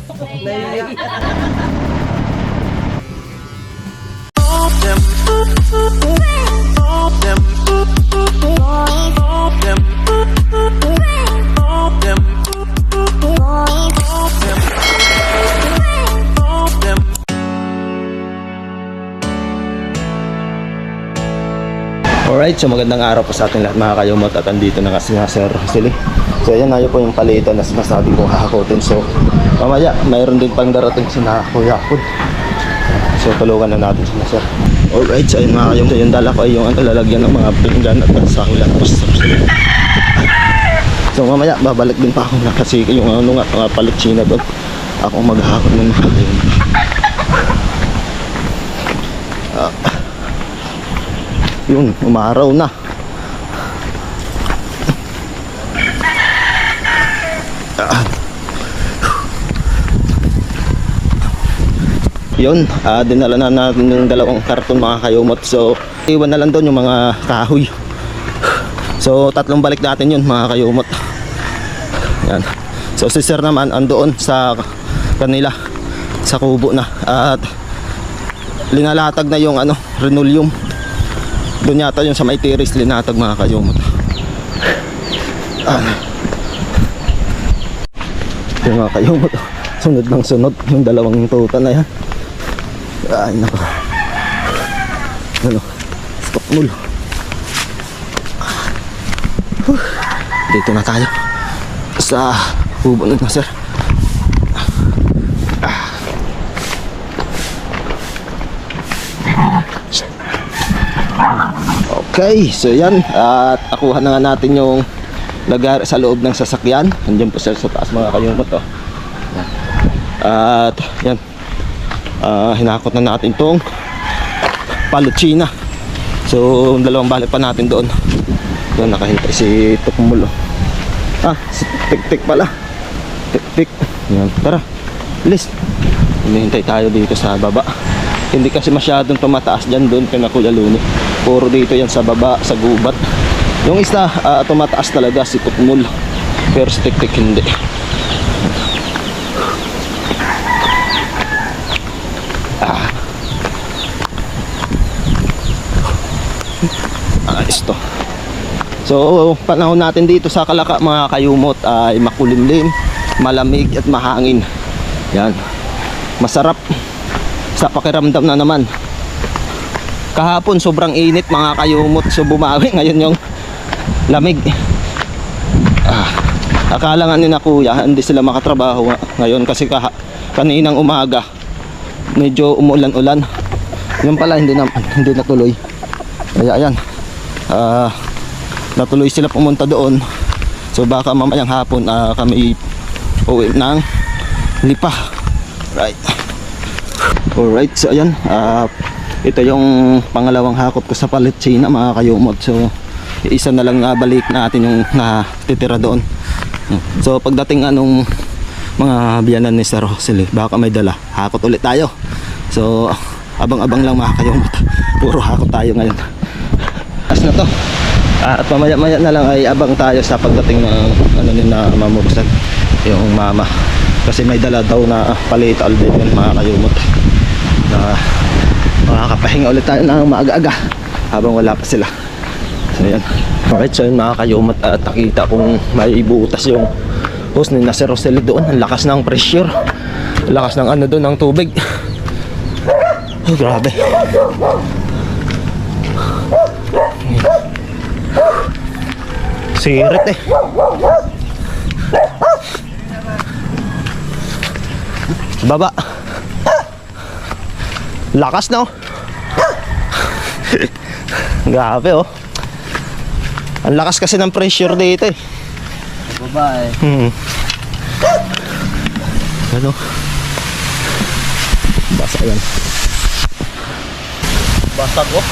Alright, so magandang araw po sa ating lahat mga kayumot at andito na kasi nga Sir Rosely. So ayan, ayaw po yung palitan na sinasabi kong hahakutin. So mamaya, mayroon din pang darating si nakakuyakod. So tulungan na natin sila Sir. Alright, so ayun mga kayumot, yung dala ko ay yung lalagyan ng mga pinggan at sahulan po sa Rosely. So mamaya, babalik din pa ako na kasi yung ano nga, mga palitsina doon. Ako maghahakot ng mga kayumot. Yun, umaraw na. Yun, dinala na natin yung dalawang karton mga kayumot. So, iwan na lang doon yung mga kahoy. So, tatlong balik natin yun mga kayumot. Yan. So, si Sir naman andoon sa kanila, sa kubo na. At linalatag na yung linoleum. Doon yata yung sa may tiris linatag mga kayumot. Yung mga kayumot, sunod ng sunod yung dalawang tuta na yan. Ay nako, stop mul. Dito na tayo sa kubo na Sir. Okay, so yan, at akuha na nga natin yung lagar sa loob ng sasakyan. Nandiyan po Sir sa taas mga kayumot to. At yan, hinakot na natin tong palutsina. So dalawang balik pa natin doon. Doon nakahintay si Tukmulo. Si Tik-Tik pala. Tik-Tik. Yan, tara, bilis. Hinihintay tayo dito sa baba. Hindi kasi masyadong tumataas dyan doon kay Kuya Luni. Puro dito yan sa baba, sa gubat. Yung isa, tumataas talaga si Tukmul. Pero si Tik-Tik hindi. Ayos to. So, panahon natin dito sa Kalaka mga kayumot ay makulimlim, malamig at mahangin. Yan. Masarap sa pakiramdam na naman. Kahapon sobrang init mga kayumot, so bumawi ngayon yung lamig. Akala nga ni na kuya hindi sila makatrabaho ngayon kasi kaninang umaga medyo umulan-ulan. Yun pala hindi natuloy. Kaya ayan, natuloy sila pumunta doon. So baka mamayang hapon kami uwi ng Lipa. Right. Alright, so ayan, ito yung pangalawang hakot ko sa palitsina mga kayumot. So isa na lang balik natin yung natitira doon. So pagdating anong mga biyanan ni Sir Rosely, baka may dala, hakot ulit tayo. So abang-abang lang mga kayumot, puro hakot tayo ngayon. As na to, at mamaya-maya na lang ay abang tayo sa pagdating ng na mamursan yung mama. Kasi may dala daw na palital din yun mga kayumot, na makakapahinga ulit tayo ng maaga-aga habang wala pa sila. So yan. Alright, so yun mga kayumot, at nakita kong may butas yung hose ni Sir Rosely doon. Ang lakas ng pressure, lakas ng doon ng tubig. Oh, grabe. Sirit eh. Baba. Lakas na oh. Grabe oh. Ang lakas kasi ng pressure dito eh. Baba eh. Ano? Basa yan. Basag oh.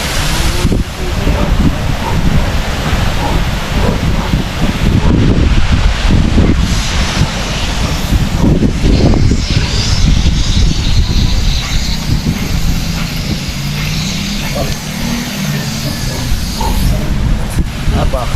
Apa?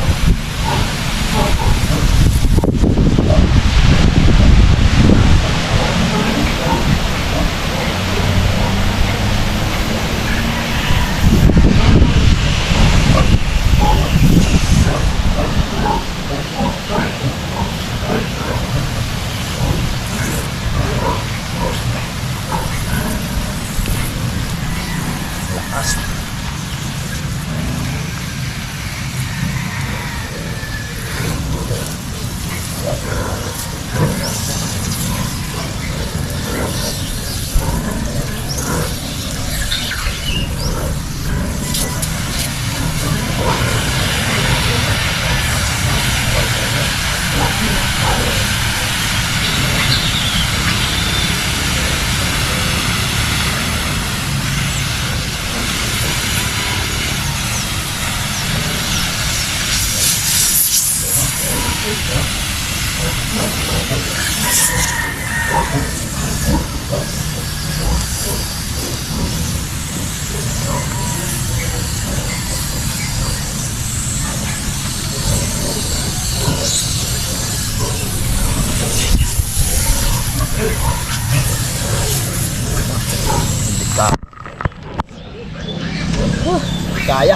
kaya.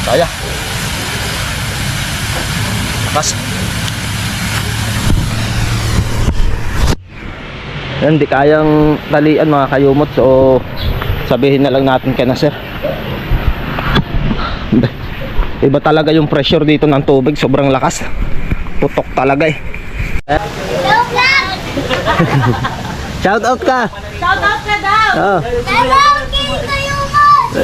Kaya. Lakas. Yan, di kayang talian mga kayumot. So, sabihin na lang natin kay na sir. Iba talaga yung pressure dito ng tubig. Sobrang lakas. Putok talaga eh. Shout out ka. Shout out ka daw! Oh. Hello, King Kayumot!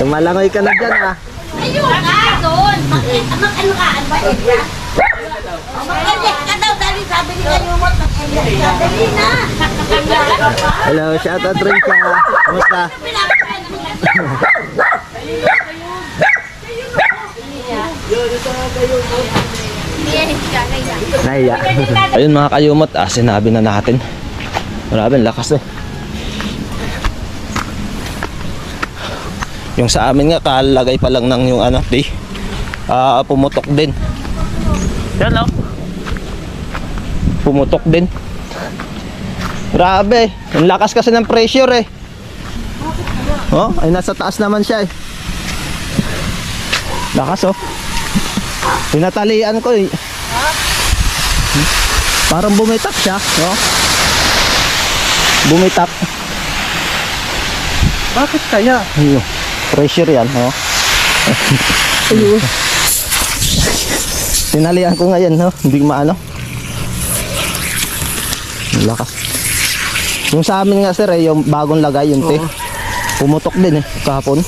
Malangoy ka na dyan ha. Ayun ka doon! Mag-ano ka? Ano ba ito? Mag-elect ka daw dahil sabi ni Kayumot, mag-elect ka. Dali na! Hello, shout out rin siya. Kamusta? Naiya. Ayun mga kayumot, sinabi na natin. Maraming lakas eh. Yung sa amin nga, kalagay pa lang ng yung ano, pumutok din. Yan o. Pumutok din. Grabe, ang lakas kasi ng pressure eh. Oh, ay nasa taas naman siya eh. Lakas oh. Pinatalian ko eh. Parang bumitak siya, oh. Bumitak. Bakit kaya? Ayun, pressure yan, oh. Ayun. Tinalian ko ngayon, no? Hindi maano. Lakas. Yung sa amin nga sir, eh, yung bagong lagay, yung te. Pumutok din eh, kahapon.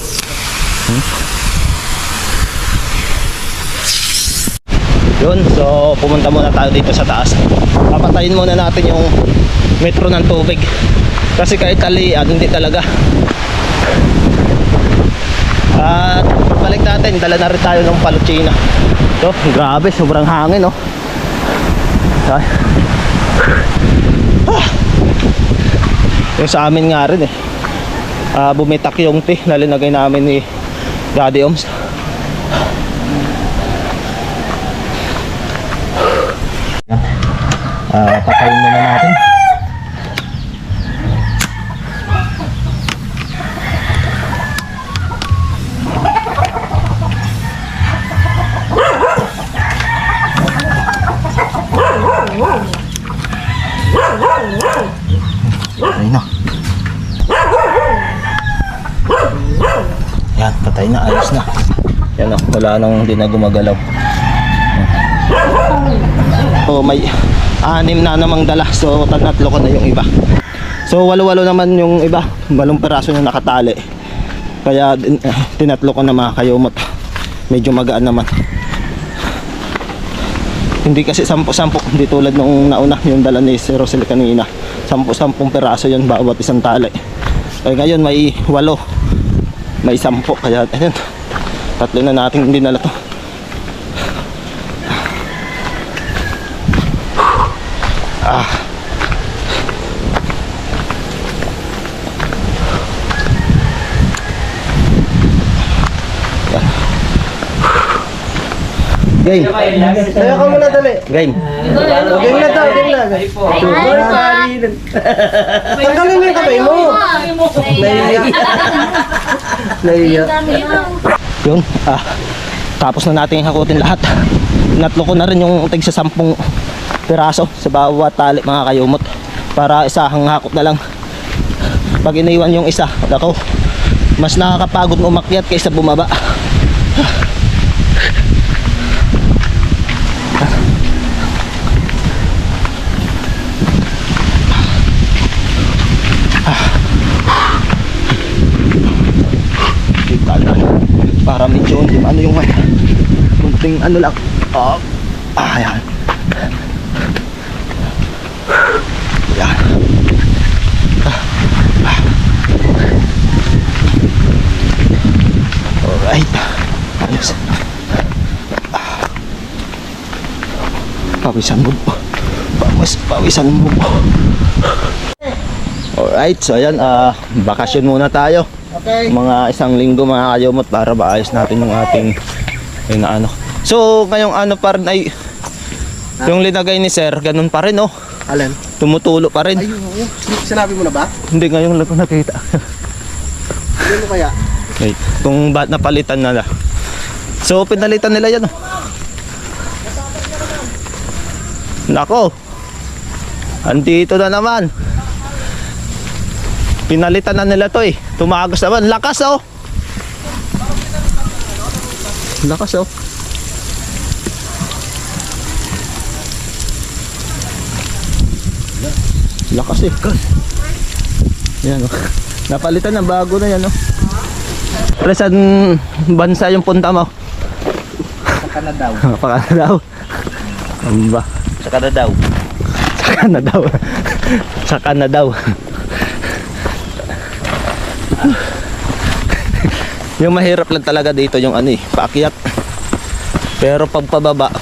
Yun, so pumunta muna tayo dito sa taas. Papatayin muna natin yung metro ng tubig. Kasi kahit talian, hindi talaga. At balik natin, dala na rin tayo ng palutsina. So, grabe, sobrang hangin, no? Ay. Yung sa amin nga rin eh, bumitak yung na linagay namin ni Daddy Oms. Patayin muna natin. Patay na. Yan, patay na, ayos na. Yan o, wala nang hindi na gumagalaw. Oh, may 6 na namang dala. So, tatlo ko na yung iba. So, walo-walo naman yung iba. 8 peraso na nakatali. Kaya, tinatlo ko na mga kayumot. Medyo magaan naman. Hindi kasi 10-10, hindi tulad nung nauna yung dala ni Sir Rosel kanina. 10-10 peraso yun bawat isang tali. Kaya ngayon may 8, may 10, kaya ayun, tatlo na natin hindi nala to. Game. Tayo ka muna dali. Game. Game na daw, game na. Tanggalin mo yung kamay mo. Naiya. Yun, tapos na natin hakutin lahat. Natlo ko na rin yung tig sa 10 piraso sa bawat tali mga kayumot. Para isahang hakot na lang. Pag iniwan yung isa, ako, mas nakakapagod umakyat kaysa bumaba. Para medyo hindi ano yung kunting ano lang. Ayan. Ayan. Alright. Ayos. pawisan mo. Pawisan mo. Alright, so ayan, bakasyon muna tayo. Okay. Mga isang linggo mga kayomot para maayos natin yung ating ano. So, ngayong ano pa rin ay yung linagay ni sir, ganun pa rin oh. Alin? Tumutulo pa rin. Ay, oo. Sinabi mo na ba? Hindi ngayon lang ko nakita. Hindi mo kaya? Wait, kung ba't napalitan na. So, pinalitan nila yan oh. Nako. Andito na naman. Pinalitan na nila to eh. Tumagos naman. Lakas oh. Lakas oh. Lakas eh. Yan oh. Napalitan na. Bago na yan oh. Pero saan bansa yung punta mo? Saka na daw. Paka na daw. Ano ba? Saka na daw. Saka na daw. Saka na daw. Yung mahirap lang talaga dito yung ano eh, paakyat. Pero pag pababa,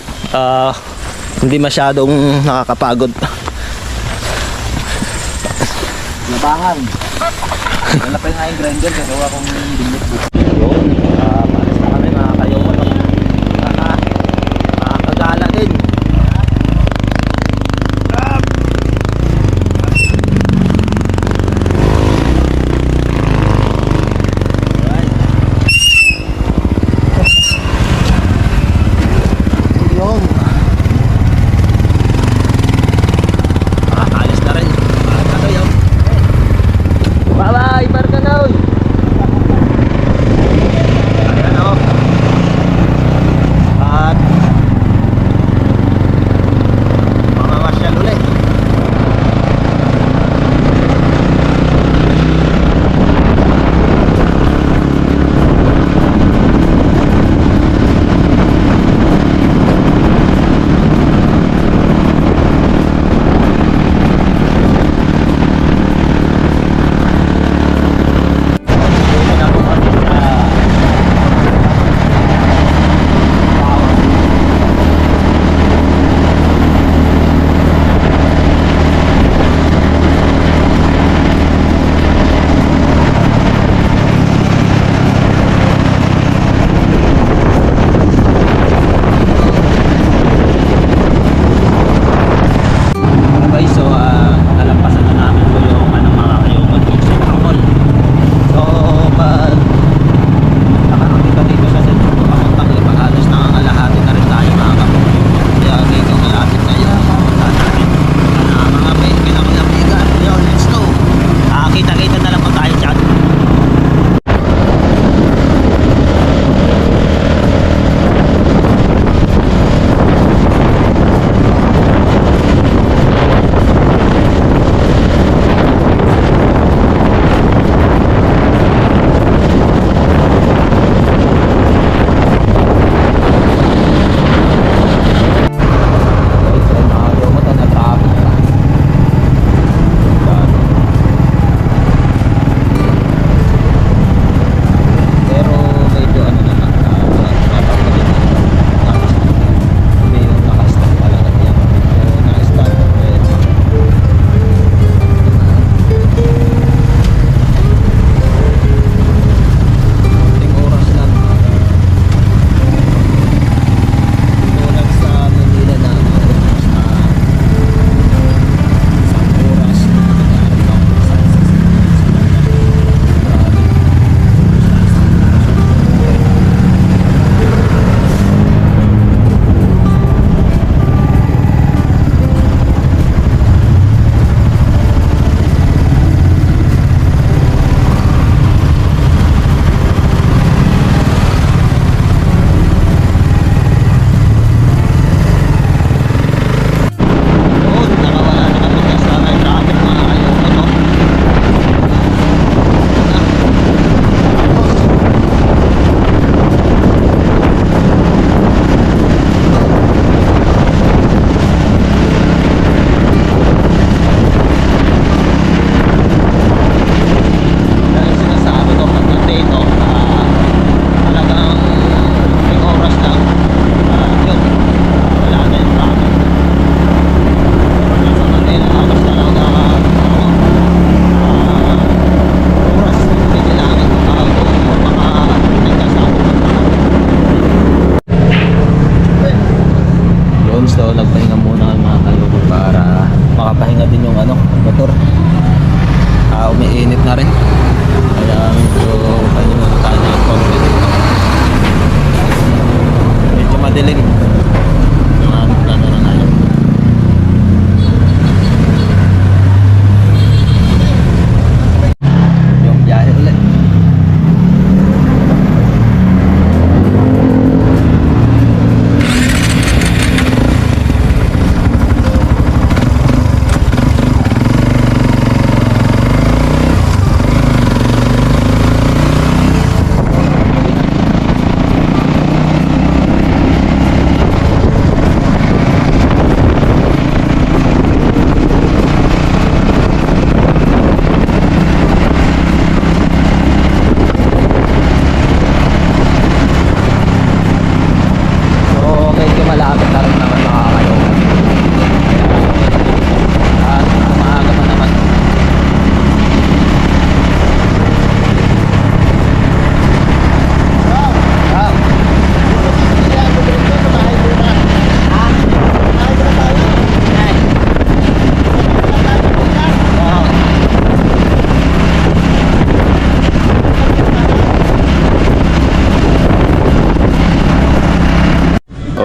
hindi masyadong nakakapagod. Labangan. Wala pa yung aking grinder. Gagawa kong binit po. Yun, maalis na kami mga kayoman. Makakagala din. Bye-bye, Barkanoy!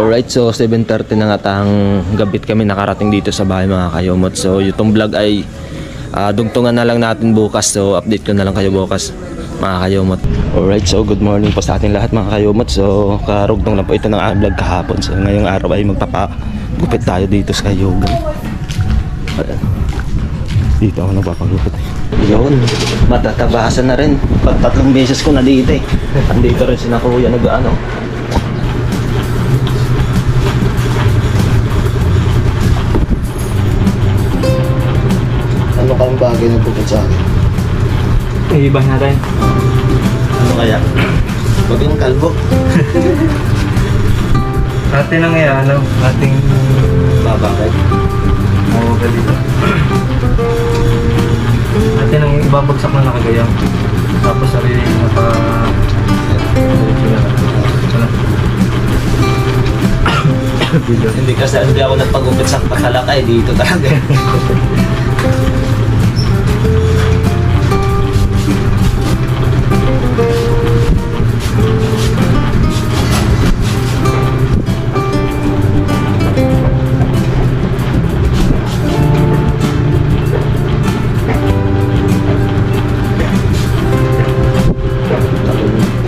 Alright, so 7:30 na nga tang gabit kami nakarating dito sa bahay mga kayomot. So itong vlog ay dugtungan na lang natin bukas. So update ko na lang kayo bukas mga kayomot. Alright, so good morning po sa ating lahat mga kayomot. So karugtong na po ito ng vlog kahapon. So ngayong araw ay magpapagupit tayo dito sa Kayogan. Ayan. Dito ako nagpapagupit. Yun, matatabasan na rin. Pag 3 beses ko na dito eh. Andito rin si na kuya nag-ano. Ano kayong bagay na bukod sa akin? Ibang natin. Ano kaya? Huwag yung kalbo. Atin ang ating Babakit. mawaga dito. Atin ang ibabagsak na nakagayang. Tapos sarili naka... Hindi kasi hindi ako nagpagupit sa pakalakay dito talaga.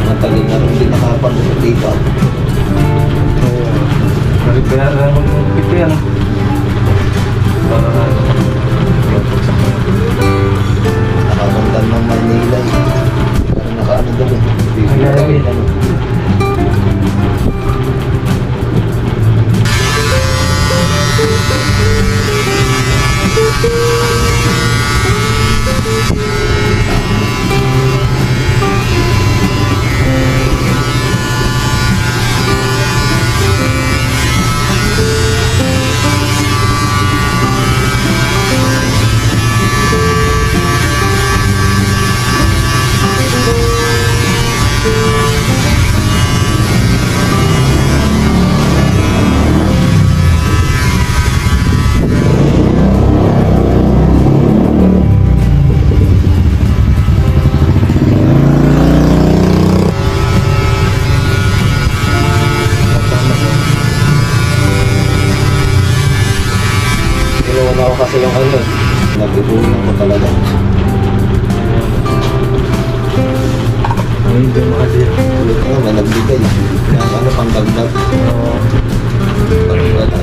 Matagal na rin din nakapagupit dito. Kaya magpipito yan. Para ibabagsak na. Nakapuntan ng Manila eh. Pero nakaano doon eh. Ay. Kinuha ako kasi yung ano eh. Nagbubunan ko talaga. Ay, hindi makasya. May nagbigay. Yung ano pang dagdag. Pag wala.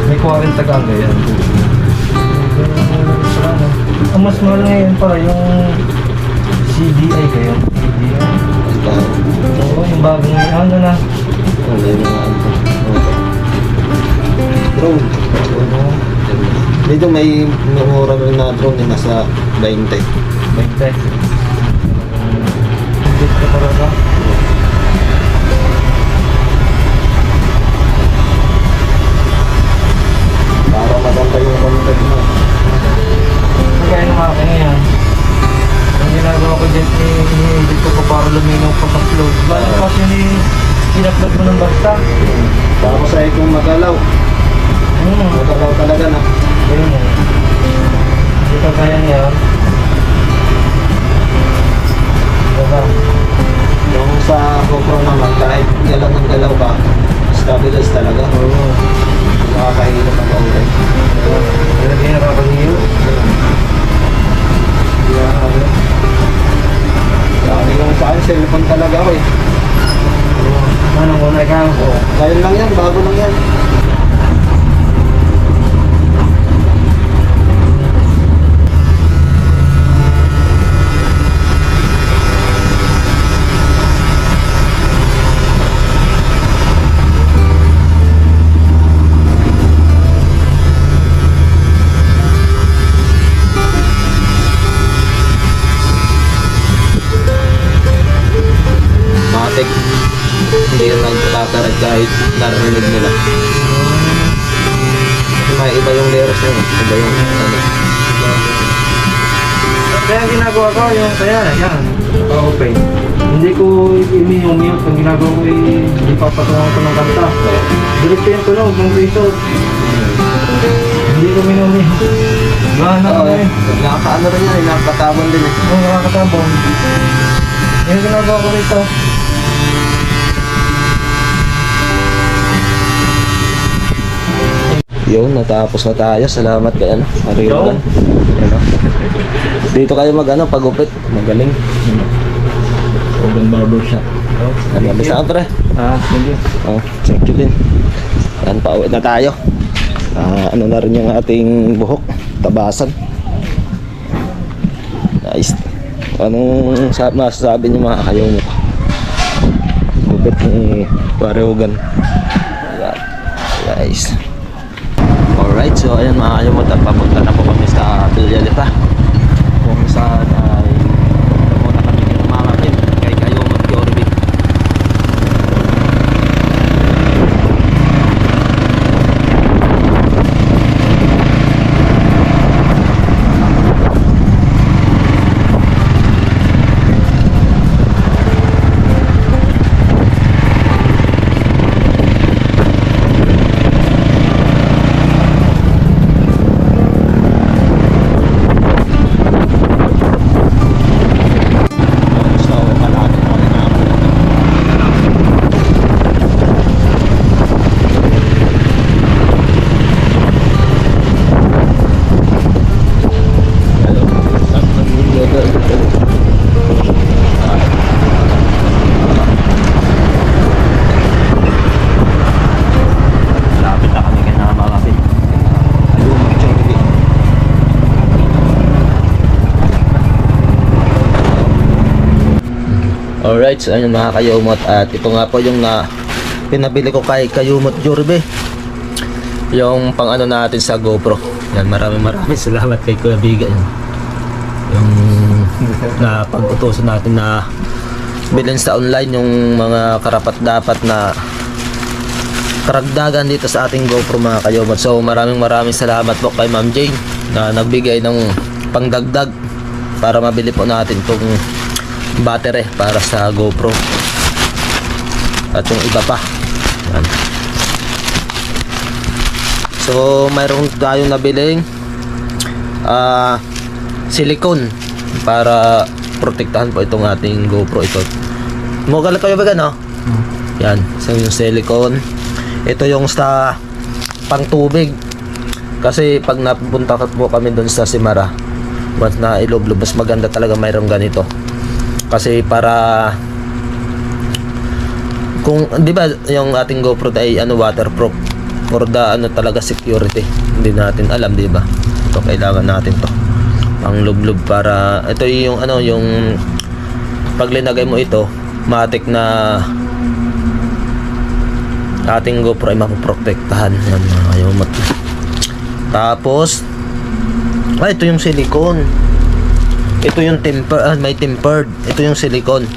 May 40 taga yan. Ang mas mahal ngayon para yung CDI kayo. CDI. Oo, yung bagong ano na. May mga ano. Drone. Dito may mura rin na drone na nasa 20. 20. Hindi ka talaga. Para maganda yung content mo. Kaya nung akin ngayon, ang ginagawa ko dyan, i-edit ko para luminaw pa sa upload. Bala kasi in-upload mo ng basta. Tapos ay kung magalaw. Magalaw talaga na. Ayun eh. Dito kaya niya. Diba? Yung sa GoPro naman, kahit galaw ng galaw ka, stabilize talaga. Oo. Nakakahilap ang kaulit. Pero di nakakaliyo. Dami yung sa akin, cellphone talaga ako eh. Ano muna ikaw? Ngayon lang yan, bago lang yan. Matik. Hindi yun nagtatarat kahit narinig nila. Kasi may iba yung lyrics na yun. Iba yung ano. Kaya ang ginagawa ko yung kaya yan. Pa-open. Hindi ko i-mute. Ang ginagawa ko hindi papatungan ko ng kanta. Direkto yung tunog ng piso. Hindi ko minumute. Gana Oo, ko eh. nakakaano rin yan, nakakatabon din eh. Oo, nakakatabong. Yung ginagawa ko rito. Yun, natapos na tayo. Salamat kay ano, Arilan. Ano. Dito kayo pagupit. Magaling. Urban Barbershop. Ano ba sa pre? Thank you. Oh, thank you din. Yan, pauwi na tayo. Ano na rin yung ating buhok, tabasan. Nice. Anong masasabi niyo mga kayong gupit ni Parehogan? Yan. Nice. Alright, so ayan mga kayong papunta na po kami sa Villalipa. Kung saan ay pumunta kami kay Mama Pin, kay kayong mag-Jorvin. So, malapit na rin ako. Malapit na kami kay Mama Pin. Ayun, mag-Jorvin. Alright, so ayun mga kayumot, at ito nga po yung pinabili ko kay Kayumot Jorbe, yung pang ano natin sa GoPro. Yan, maraming salamat kay Kuya Biga. Yung na pag-utosan natin na bilhin sa online yung mga karapat dapat na karagdagan dito sa ating GoPro mga kayumot. So maraming salamat po kay Ma'am Jane na nagbigay ng pangdagdag para mabili po natin itong battery para sa GoPro at yung iba pa. Yan. So mayroon tayong nabiling silicone para protektahan po itong ating GoPro. Ito mugal kayo ba no? Yan, so yung silicone. Ito yung sa pang tubig, kasi pag napunta po kami doon sa Simara, once na iloblob, mas maganda talaga mayroong ganito. Kasi para kung di ba yung ating GoPro ay waterproof for the talaga security, hindi natin alam, di ba? So kailangan natin to ang lublob para ito yung yung pag linagay mo ito, matik na ating GoPro ay mapoprotektahan. Yan mga kayumot. Tapos ito yung silicone. Ito yung may tempered. Ito yung silicone.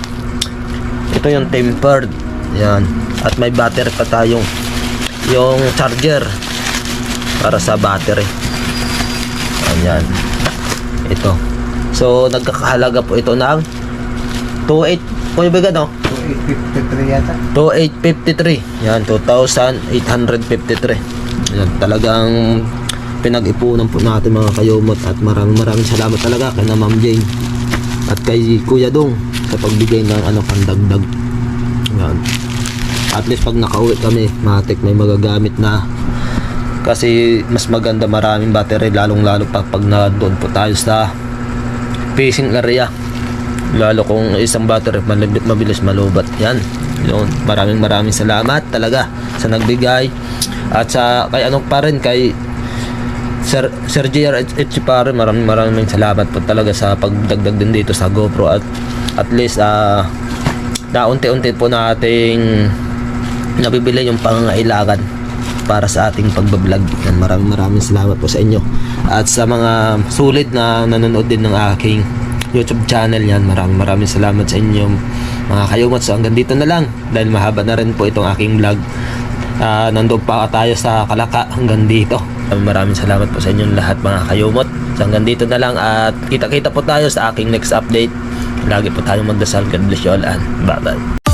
Ito yung tempered. Yan. At may battery pa tayong yung charger para sa battery. Ayan. Ito. So nagkakahalaga po ito ng 28. Kuya ba no? 853 yata. 2853. Yan, 2,853. Yan, talagang pinag-ipunan po natin mga kayumot, at maraming salamat talaga kay na Ma'am Jane at kay Kuya Dong sa pagbigay ng pandagdag. Yan. At least pag nakauwi kami, matik may magagamit na, kasi mas maganda maraming battery, lalong-lalo pag na doon po tayo sa fishing area. Lalo kung isang battery mabilis malubat. Yan. Yun. Maraming salamat talaga sa nagbigay, at sa kay kay Sir JR pa rin, maraming salamat po talaga sa pagdagdag din dito sa GoPro, at least na unti-unti po nating nabibili yung pangangailangan para sa ating pagbablog. Yan, maraming salamat po sa inyo, at sa mga sulit na nanonood din ng aking YouTube channel. Yan, maraming salamat sa inyo mga kayumot. So hanggang dito na lang, dahil mahaba na rin po itong aking vlog. Nandun pa tayo sa Kalaka hanggang dito. Maraming salamat po sa inyong lahat mga kayumot. So hanggang dito na lang, at kita-kita po tayo sa aking next update. Lagi po tayong magdasal. God bless you all, and bye bye.